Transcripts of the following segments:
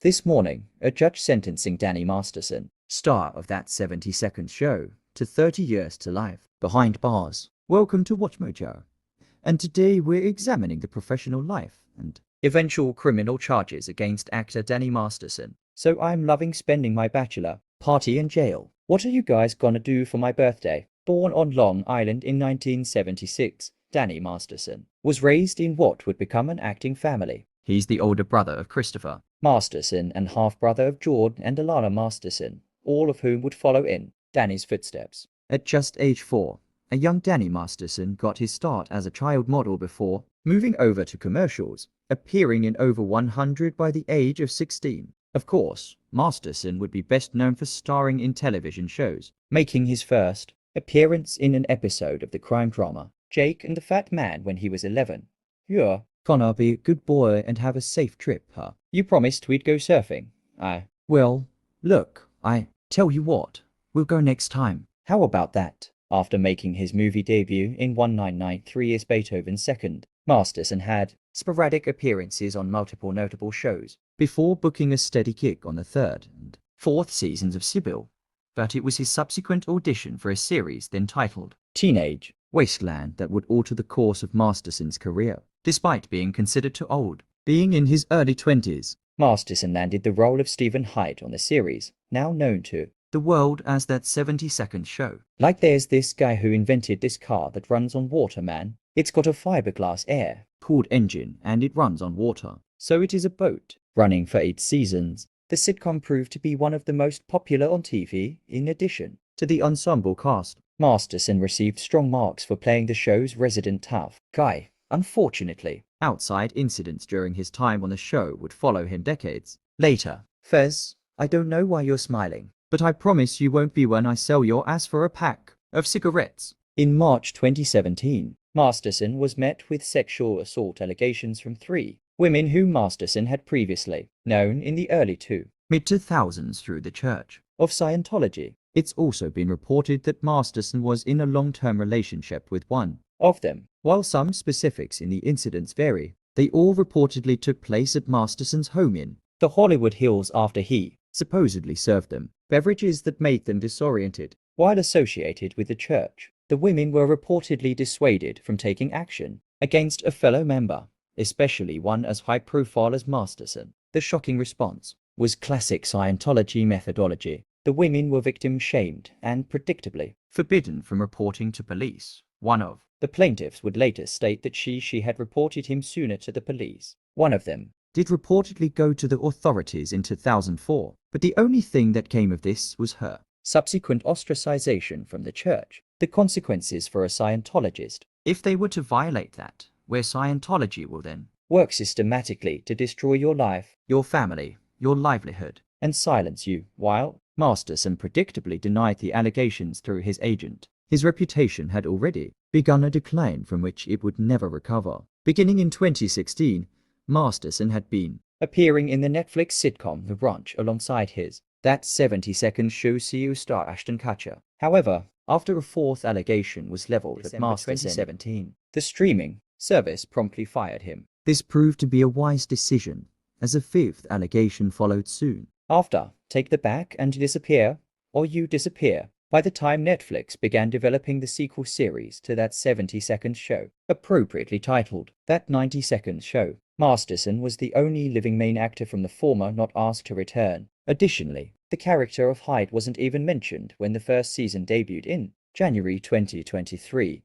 This morning, a judge sentencing Danny Masterson, star of that 70-second show, to 30 years to life behind bars. Welcome to Watch Mojo. And today we're examining the professional life and eventual criminal charges against actor Danny Masterson. So I'm loving spending my bachelor party in jail. What are you guys gonna do for my birthday? Born on Long Island in 1976, Danny Masterson was raised in what would become an acting family. He's the older brother of Christopher Masterson and half-brother of Jordan and Alana Masterson, all of whom would follow in Danny's footsteps. At just age 4, a young Danny Masterson got his start as a child model before moving over to commercials, appearing in over 100 by the age of 16. Of course, Masterson would be best known for starring in television shows, making his first appearance in an episode of the crime drama Jake and the Fat Man when he was 11. "You're gonna be a good boy and have a safe trip, huh? You promised we'd go surfing." Well, look, I tell you what, we'll go next time. How about that? After making his movie debut in 1993 as Beethoven's Second, Masterson had sporadic appearances on multiple notable shows before booking a steady gig on the third and fourth seasons of Sybil. But it was his subsequent audition for a series then titled Teenage Wasteland that would alter the course of Masterson's career. Despite being considered too old, being in his early 20s, Masterson landed the role of Stephen Hyde on the series, now known to the world as that 70-second show. Like there's this guy who invented this car that runs on water, man. It's got a fiberglass air-cooled engine and it runs on water. So it is a boat. Running for 8 seasons, the sitcom proved to be one of the most popular on TV. In addition to the ensemble cast, Masterson received strong marks for playing the show's resident tough guy. Unfortunately, outside incidents during his time on the show would follow him decades later. Fez, I don't know why you're smiling, but I promise you won't be when I sell your ass for a pack of cigarettes. In March 2017, Masterson was met with sexual assault allegations from 3 women whom Masterson had previously known in the early mid-2000s through the Church of Scientology. It's also been reported that Masterson was in a long-term relationship with one of them. While some specifics in the incidents vary, they all reportedly took place at Masterson's home in the Hollywood Hills after he supposedly served them beverages that made them disoriented. While associated with the church, the women were reportedly dissuaded from taking action against a fellow member, especially one as high-profile as Masterson. The shocking response was classic Scientology methodology. The women were victim-shamed and, predictably, forbidden from reporting to police. One of the plaintiffs would later state that she had reported him sooner to the police. One of them did reportedly go to the authorities in 2004, but the only thing that came of this was her subsequent ostracization from the church. The consequences for a Scientologist, if they were to violate that, where Scientology will then work systematically to destroy your life, your family, your livelihood, and silence you. While Masterson predictably denied the allegations through his agent, his reputation had already begun a decline from which it would never recover. Beginning in 2016, Masterson had been appearing in the Netflix sitcom The Ranch alongside his that 70-second show CEO star Ashton Kutcher. However, after a 4th allegation was leveled at Masterson in 2017, the streaming service promptly fired him. This proved to be a wise decision, as a 5th allegation followed soon after. Take the back and disappear, or you disappear. By the time Netflix began developing the sequel series to that 70-second show, appropriately titled That 90-Second Show, Masterson was the only living main actor from the former not asked to return. Additionally, the character of Hyde wasn't even mentioned when the first season debuted in January 2023.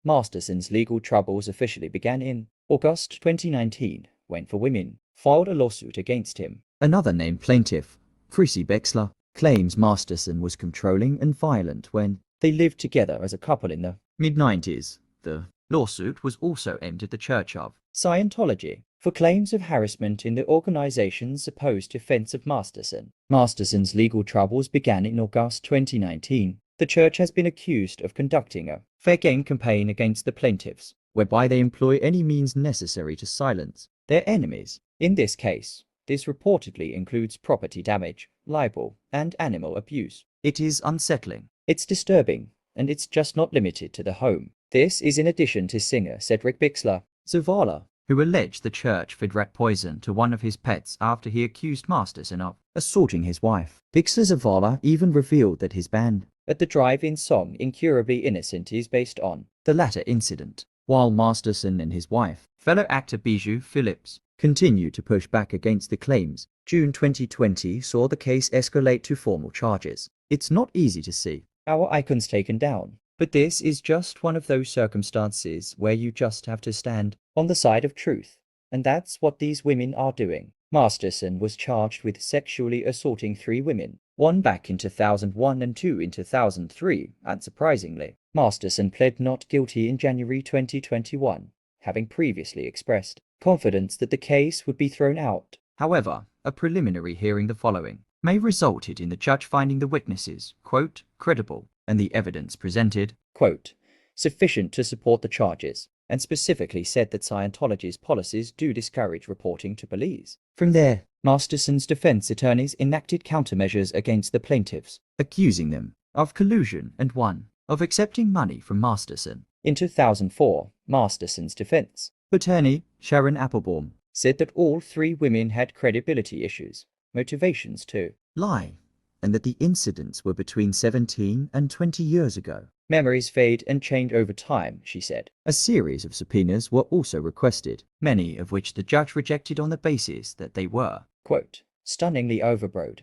Masterson's legal troubles officially began in August 2019, when 4 women filed a lawsuit against him. Another named plaintiff, Chrissy Bexler, claims Masterson was controlling and violent when they lived together as a couple in the mid-90s. The lawsuit was also aimed at the Church of Scientology for claims of harassment in the organization's supposed defense of Masterson. Masterson's legal troubles began in August 2019. The church has been accused of conducting a fair game campaign against the plaintiffs, whereby they employ any means necessary to silence their enemies. In this case, this reportedly includes property damage, libel, and animal abuse. It is unsettling, it's disturbing, and it's just not limited to the home. This is in addition to singer Cedric Bixler, Zavala, who alleged the church fed rat poison to one of his pets after he accused Masterson of assaulting his wife. Victor Zavala even revealed that his band at the drive-in song Incurably Innocent is based on the latter incident, while Masterson and his wife, fellow actor Bijou Phillips, continue to push back against the claims. June 2020 saw the case escalate to formal charges. It's not easy to see our icons taken down, but this is just one of those circumstances where you just have to stand on the side of truth, and that's what these women are doing. Masterson was charged with sexually assaulting 3 women, one back in 2001 and 2 in 2003, unsurprisingly. Masterson pled not guilty in January 2021, having previously expressed confidence that the case would be thrown out. However, a preliminary hearing the following may resulted in the judge finding the witnesses, quote, credible, and the evidence presented, quote, sufficient to support the charges, and specifically said that Scientology's policies do discourage reporting to police. From there, Masterson's defense attorneys enacted countermeasures against the plaintiffs, accusing them of collusion and one of accepting money from Masterson. In 2004, Masterson's defense attorney, Sharon Applebaum, said that all 3 women had credibility issues, motivations to lie, and that the incidents were between 17 and 20 years ago. Memories fade and change over time, she said. A series of subpoenas were also requested, many of which the judge rejected on the basis that they were, quote, stunningly overbroad.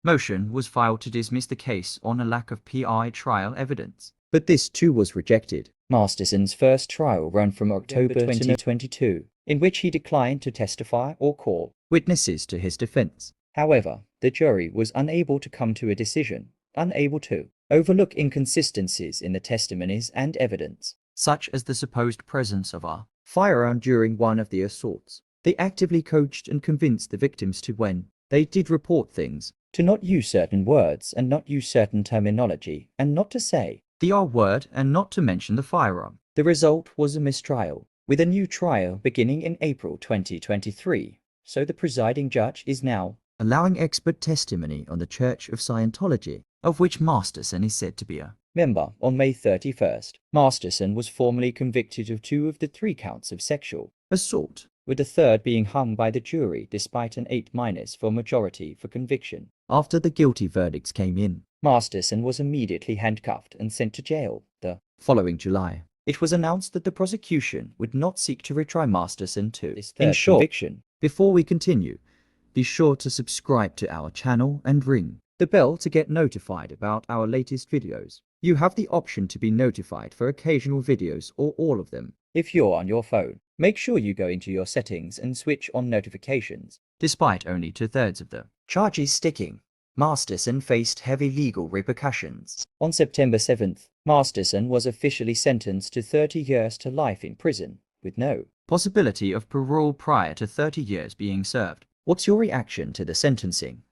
Motion was filed to dismiss the case on a lack of PI trial evidence, but this too was rejected. Masterson's first trial ran from October 2022, in which he declined to testify or call witnesses to his defense. However, the jury was unable to come to a decision, unable to overlook inconsistencies in the testimonies and evidence, such as the supposed presence of a firearm during one of the assaults. They actively coached and convinced the victims to, when they did report things, to not use certain words and not use certain terminology, and not to say the R word and not to mention the firearm. The result was a mistrial, with a new trial beginning in April 2023. So the presiding judge is now allowing expert testimony on the Church of Scientology, of which Masterson is said to be a member. On May 31st, Masterson was formally convicted of 2 of the 3 counts of sexual assault, with the 3rd being hung by the jury despite an 8- for majority for conviction. After the guilty verdicts came in, Masterson was immediately handcuffed and sent to jail. The following July, it was announced that the prosecution would not seek to retry Masterson to his 3rd conviction. Before we continue, be sure to subscribe to our channel and ring the bell to get notified about our latest videos. You have the option to be notified for occasional videos or all of them. If you're on your phone, make sure you go into your settings and switch on notifications. Despite only 2/3 of the charges sticking, Masterson faced heavy legal repercussions. On September 7th, Masterson was officially sentenced to 30 years to life in prison, with no possibility of parole prior to 30 years being served. What's your reaction to the sentencing?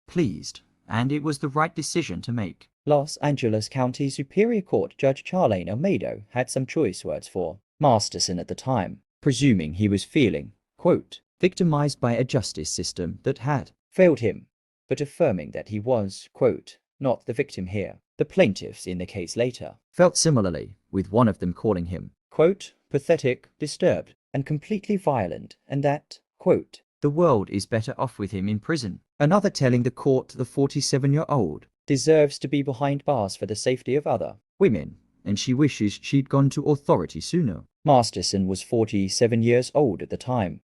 Pleased, and it was the right decision to make. Los Angeles County Superior Court Judge Charlene Almeida had some choice words for Masterson at the time, presuming he was feeling, quote, victimized by a justice system that had failed him, but affirming that he was, quote, not the victim here. The plaintiffs in the case later felt similarly, with one of them calling him, quote, pathetic, disturbed, and completely violent, and that, quote, the world is better off with him in prison. Another telling the court the 47-year-old deserves to be behind bars for the safety of other women, and she wishes she'd gone to authority sooner. Masterson was 47 years old at the time,